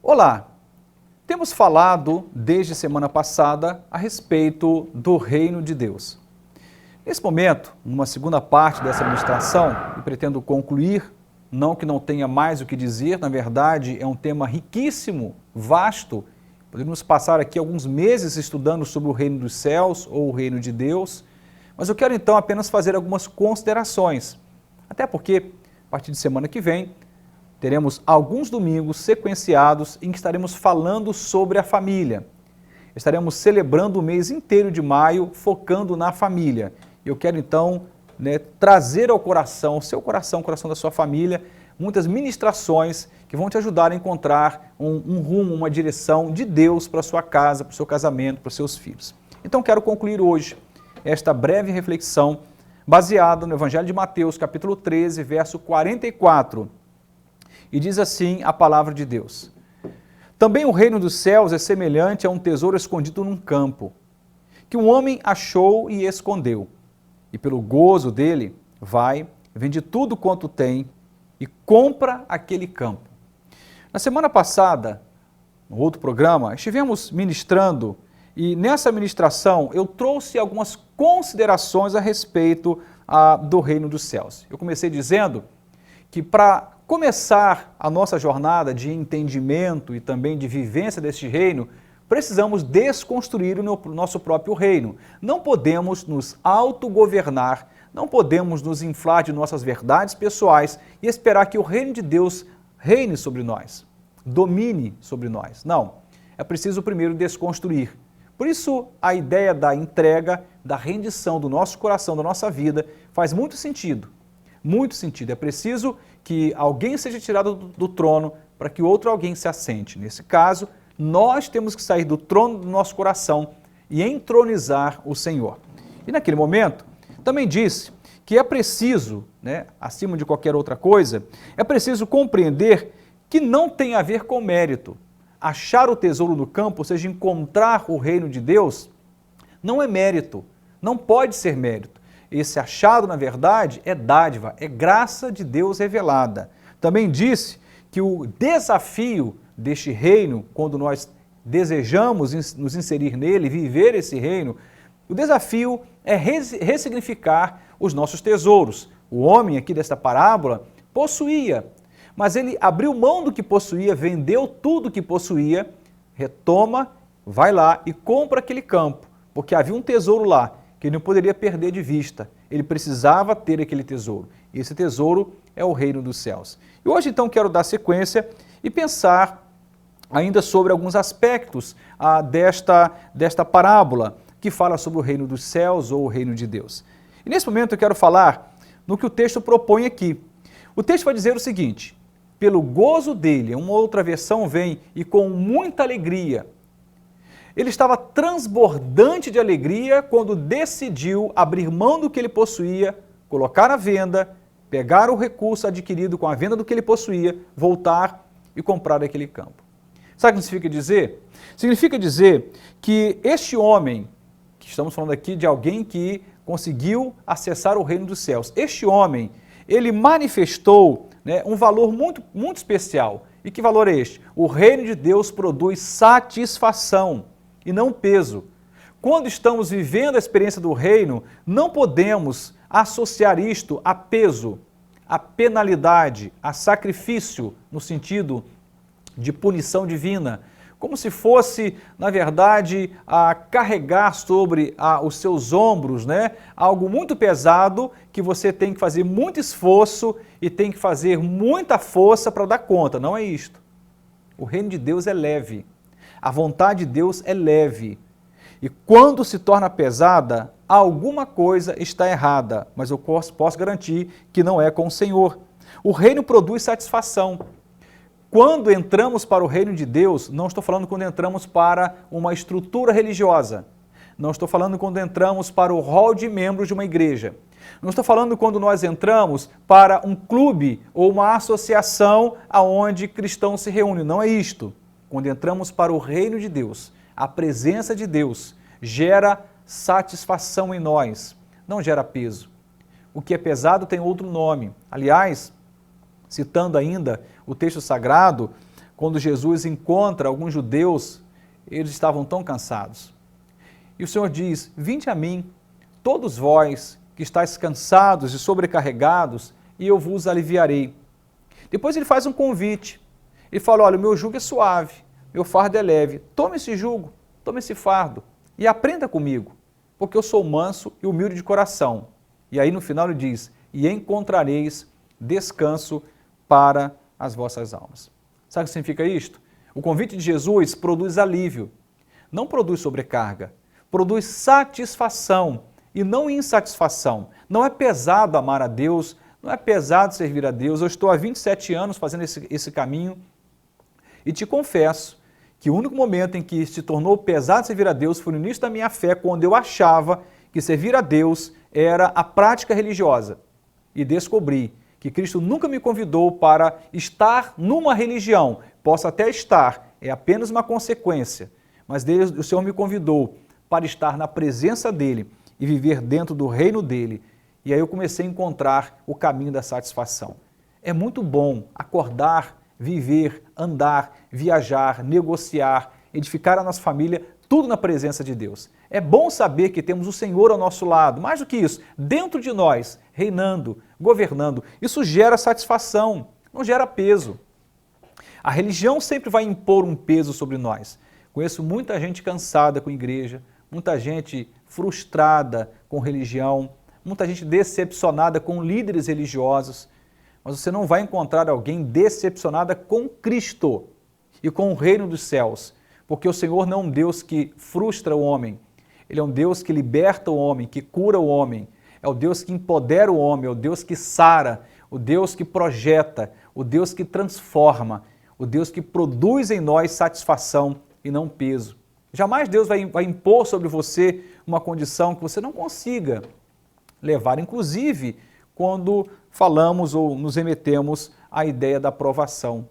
Olá! Temos falado desde semana passada a respeito do reino de Deus. Nesse momento, numa segunda parte dessa ministração, e pretendo concluir, não que não tenha mais o que dizer, na verdade é um tema riquíssimo, vasto, podemos passar aqui alguns meses estudando sobre o reino dos céus ou o reino de Deus, mas eu quero então apenas fazer algumas considerações, até porque a partir de semana que vem, teremos alguns domingos sequenciados em que estaremos falando sobre a família. Estaremos celebrando o mês inteiro de maio, focando na família. Eu quero então trazer ao coração, o coração da sua família, muitas ministrações que vão te ajudar a encontrar um rumo, uma direção de Deus para a sua casa, para o seu casamento, para os seus filhos. Então quero concluir hoje esta breve reflexão baseada no Evangelho de Mateus, capítulo 13, verso 44. E diz assim a palavra de Deus: Também o reino dos céus é semelhante a um tesouro escondido num campo, que um homem achou e escondeu. E pelo gozo dele, vai, vende tudo quanto tem e compra aquele campo. Na semana passada, no outro programa, estivemos ministrando e nessa ministração eu trouxe algumas considerações a respeito do reino dos céus. Eu comecei dizendo que para começar a nossa jornada de entendimento e também de vivência deste reino, precisamos desconstruir o nosso próprio reino. Não podemos nos autogovernar, não podemos nos inflar de nossas verdades pessoais e esperar que o reino de Deus reine sobre nós, domine sobre nós. Não, é preciso primeiro desconstruir. Por isso, a ideia da entrega, da rendição do nosso coração, da nossa vida, faz muito sentido. Muito sentido. É preciso que alguém seja tirado do trono para que outro alguém se assente. Nesse caso, nós temos que sair do trono do nosso coração e entronizar o Senhor. E naquele momento, também disse que é preciso, acima de qualquer outra coisa, é preciso compreender que não tem a ver com mérito. Achar o tesouro no campo, ou seja, encontrar o reino de Deus, não é mérito, não pode ser mérito. Esse achado, na verdade, é dádiva, é graça de Deus revelada. Também disse que o desafio deste reino, quando nós desejamos nos inserir nele, viver esse reino, o desafio é ressignificar os nossos tesouros. O homem aqui desta parábola possuía, mas ele abriu mão do que possuía, vendeu tudo que possuía, retoma, vai lá e compra aquele campo, porque havia um tesouro lá que ele não poderia perder de vista. Ele precisava ter aquele tesouro. E esse tesouro é o reino dos céus. E hoje, então, quero dar sequência e pensar ainda sobre alguns aspectos desta parábola que fala sobre o reino dos céus ou o reino de Deus. E nesse momento eu quero falar no que o texto propõe aqui. O texto vai dizer o seguinte: pelo gozo dele, uma outra versão vem, e com muita alegria. Ele estava transbordante de alegria quando decidiu abrir mão do que ele possuía, colocar à venda, pegar o recurso adquirido com a venda do que ele possuía, voltar e comprar aquele campo. Sabe o que significa dizer? Significa dizer que este homem, que estamos falando aqui de alguém que conseguiu acessar o reino dos céus, este homem, ele manifestou um valor muito, muito especial. E que valor é este? O reino de Deus produz satisfação e não peso. Quando estamos vivendo a experiência do reino, não podemos associar isto a peso, a penalidade, a sacrifício, no sentido de punição divina, como se fosse, na verdade, a carregar sobre os seus ombros, algo muito pesado que você tem que fazer muito esforço e tem que fazer muita força para dar conta. Não é isto. O reino de Deus é leve. A vontade de Deus é leve. E quando se torna pesada, alguma coisa está errada, mas eu posso garantir que não é com o Senhor. O reino produz satisfação. Quando entramos para o reino de Deus, não estou falando quando entramos para uma estrutura religiosa, não estou falando quando entramos para o hall de membros de uma igreja, não estou falando quando nós entramos para um clube ou uma associação aonde cristãos se reúnem, não é isto. Quando entramos para o reino de Deus, a presença de Deus gera satisfação em nós, não gera peso. O que é pesado tem outro nome. Aliás, citando ainda o texto sagrado, quando Jesus encontra alguns judeus, eles estavam tão cansados. E o Senhor diz: vinde a mim, todos vós que estáis cansados e sobrecarregados, e eu vos aliviarei. Depois ele faz um convite. Ele fala: olha, o meu jugo é suave, meu fardo é leve. Tome esse jugo, tome esse fardo e aprenda comigo, porque eu sou manso e humilde de coração. E aí no final ele diz: e encontrareis descanso para as vossas almas. Sabe o que significa isto? O convite de Jesus produz alívio, não produz sobrecarga, produz satisfação e não insatisfação. Não é pesado amar a Deus, não é pesado servir a Deus. Eu estou há 27 anos fazendo esse caminho e te confesso que o único momento em que se tornou pesado servir a Deus foi no início da minha fé, quando eu achava que servir a Deus era a prática religiosa. E descobri que Cristo nunca me convidou para estar numa religião. Posso até estar, é apenas uma consequência. Mas o Senhor me convidou para estar na presença dEle e viver dentro do reino dEle. E aí eu comecei a encontrar o caminho da satisfação. É muito bom acordar, viver, andar, viajar, negociar, edificar a nossa família, tudo na presença de Deus. É bom saber que temos o Senhor ao nosso lado, mais do que isso, dentro de nós, reinando, governando. Isso gera satisfação, não gera peso. A religião sempre vai impor um peso sobre nós. Conheço muita gente cansada com igreja, muita gente frustrada com religião, muita gente decepcionada com líderes religiosos, mas você não vai encontrar alguém decepcionada com Cristo e com o reino dos céus, porque o Senhor não é um Deus que frustra o homem, Ele é um Deus que liberta o homem, que cura o homem, é o Deus que empodera o homem, é o Deus que sara, o Deus que projeta, o Deus que transforma, o Deus que produz em nós satisfação e não peso. Jamais Deus vai impor sobre você uma condição que você não consiga levar, inclusive quando falamos ou nos remetemos à ideia da provação.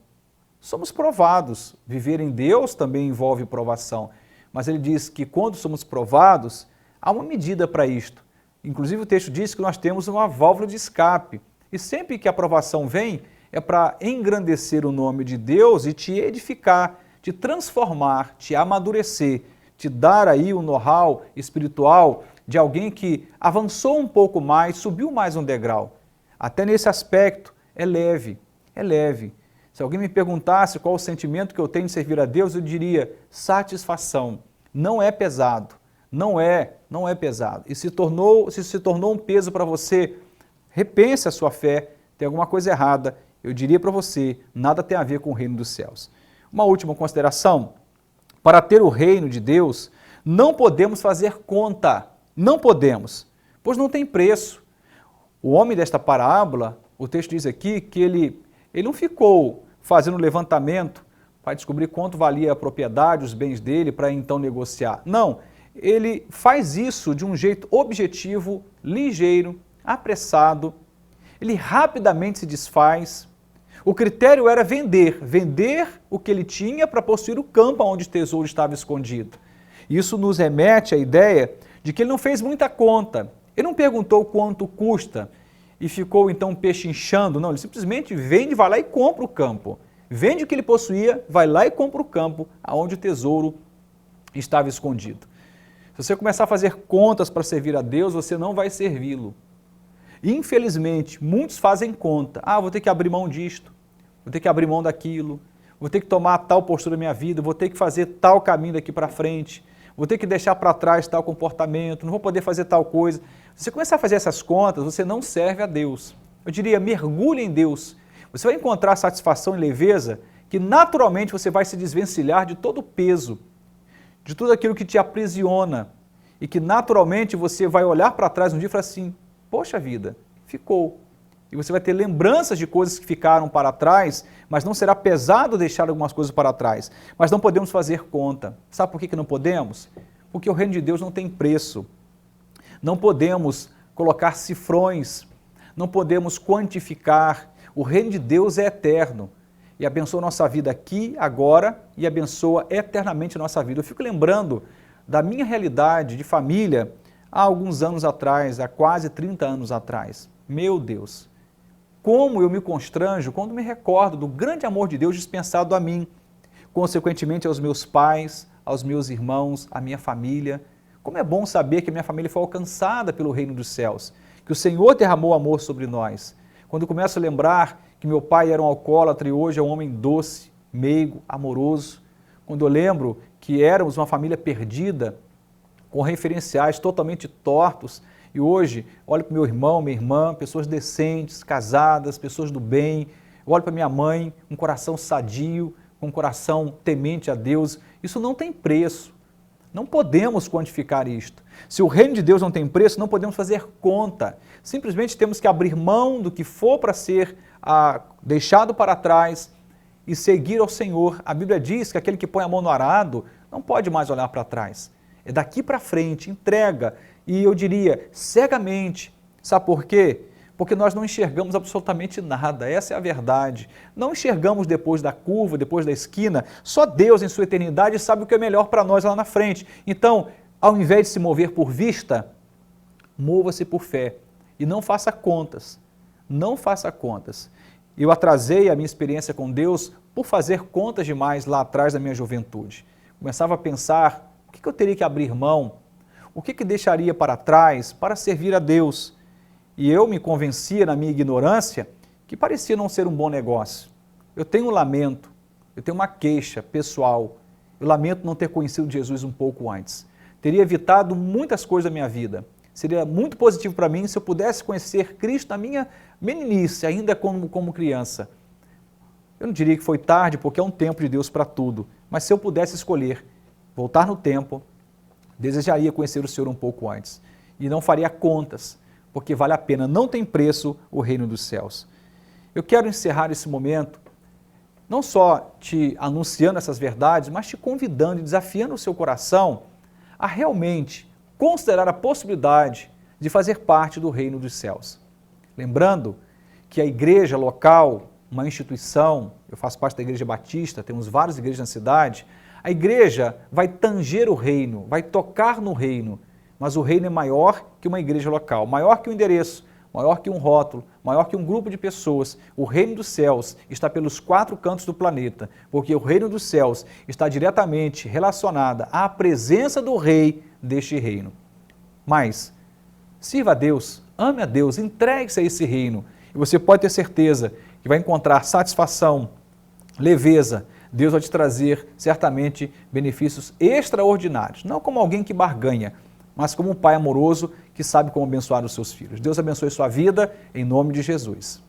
Somos provados, viver em Deus também envolve provação, mas ele diz que quando somos provados, há uma medida para isto. Inclusive o texto diz que nós temos uma válvula de escape, e sempre que a provação vem, é para engrandecer o nome de Deus e te edificar, te transformar, te amadurecer, te dar aí o know-how espiritual de alguém que avançou um pouco mais, subiu mais um degrau. Até nesse aspecto, é leve, é leve. Se alguém me perguntasse qual o sentimento que eu tenho de servir a Deus, eu diria satisfação. Não é pesado, não é pesado. E se se tornou um peso para você, repense a sua fé, tem alguma coisa errada. Eu diria para você, nada tem a ver com o reino dos céus. Uma última consideração, para ter o reino de Deus, não podemos fazer conta, não podemos, pois não tem preço. O homem desta parábola, o texto diz aqui que ele não ficou fazendo levantamento para descobrir quanto valia a propriedade, os bens dele, para então negociar. Não, ele faz isso de um jeito objetivo, ligeiro, apressado, ele rapidamente se desfaz. O critério era vender o que ele tinha para possuir o campo onde o tesouro estava escondido. Isso nos remete à ideia de que ele não fez muita conta, ele não perguntou quanto custa e ficou então pechinchando, não, ele simplesmente vende, vai lá e compra o campo. Vende o que ele possuía, vai lá e compra o campo onde o tesouro estava escondido. Se você começar a fazer contas para servir a Deus, você não vai servi-lo. Infelizmente, muitos fazem conta. Vou ter que abrir mão disto, vou ter que abrir mão daquilo, vou ter que tomar tal postura na minha vida, vou ter que fazer tal caminho daqui para frente, vou ter que deixar para trás tal comportamento, não vou poder fazer tal coisa. Se você começar a fazer essas contas, você não serve a Deus. Eu diria, mergulhe em Deus. Você vai encontrar satisfação e leveza que naturalmente você vai se desvencilhar de todo o peso, de tudo aquilo que te aprisiona e que naturalmente você vai olhar para trás um dia e falar assim, poxa vida, ficou. E você vai ter lembranças de coisas que ficaram para trás, mas não será pesado deixar algumas coisas para trás. Mas não podemos fazer conta. Sabe por que não podemos? Porque o reino de Deus não tem preço. Não podemos colocar cifrões, não podemos quantificar. O reino de Deus é eterno e abençoa a nossa vida aqui, agora, e abençoa eternamente a nossa vida. Eu fico lembrando da minha realidade de família há alguns anos atrás, há quase 30 anos atrás. Meu Deus, como eu me constranjo quando me recordo do grande amor de Deus dispensado a mim, consequentemente aos meus pais, aos meus irmãos, à minha família. Como é bom saber que a minha família foi alcançada pelo reino dos céus, que o Senhor derramou amor sobre nós. Quando eu começo a lembrar que meu pai era um alcoólatra e hoje é um homem doce, meigo, amoroso. Quando eu lembro que éramos uma família perdida, com referenciais totalmente tortos, e hoje olho para meu irmão, minha irmã, pessoas decentes, casadas, pessoas do bem. Eu olho para minha mãe, um coração sadio, com um coração temente a Deus. Isso não tem preço. Não podemos quantificar isto. Se o reino de Deus não tem preço, não podemos fazer conta. Simplesmente temos que abrir mão do que for para ser deixado para trás e seguir ao Senhor. A Bíblia diz que aquele que põe a mão no arado não pode mais olhar para trás. É daqui para frente, entrega, e eu diria, cegamente. Sabe por quê? Porque nós não enxergamos absolutamente nada, essa é a verdade. Não enxergamos depois da curva, depois da esquina, só Deus em sua eternidade sabe o que é melhor para nós lá na frente. Então, ao invés de se mover por vista, mova-se por fé e não faça contas, não faça contas. Eu atrasei a minha experiência com Deus por fazer contas demais lá atrás da minha juventude. Começava a pensar, o que eu teria que abrir mão? O que deixaria para trás para servir a Deus? E eu me convencia na minha ignorância que parecia não ser um bom negócio. Eu tenho um lamento, eu tenho uma queixa pessoal. Eu lamento não ter conhecido Jesus um pouco antes. Teria evitado muitas coisas da minha vida. Seria muito positivo para mim se eu pudesse conhecer Cristo na minha meninice, ainda como criança. Eu não diria que foi tarde, porque é um tempo de Deus para tudo. Mas se eu pudesse escolher voltar no tempo, desejaria conhecer o Senhor um pouco antes. E não faria contas, porque vale a pena, não tem preço o reino dos céus. Eu quero encerrar esse momento, não só te anunciando essas verdades, mas te convidando e desafiando o seu coração a realmente considerar a possibilidade de fazer parte do reino dos céus. Lembrando que a igreja local, uma instituição, eu faço parte da Igreja Batista, temos várias igrejas na cidade, a igreja vai tanger o reino, vai tocar no reino, mas o reino é maior que uma igreja local, maior que um endereço, maior que um rótulo, maior que um grupo de pessoas. O reino dos céus está pelos 4 cantos do planeta, porque o reino dos céus está diretamente relacionado à presença do rei deste reino. Mas, sirva a Deus, ame a Deus, entregue-se a esse reino, e você pode ter certeza que vai encontrar satisfação, leveza. Deus vai te trazer, certamente, benefícios extraordinários, não como alguém que barganha, mas como um pai amoroso que sabe como abençoar os seus filhos. Deus abençoe sua vida, em nome de Jesus.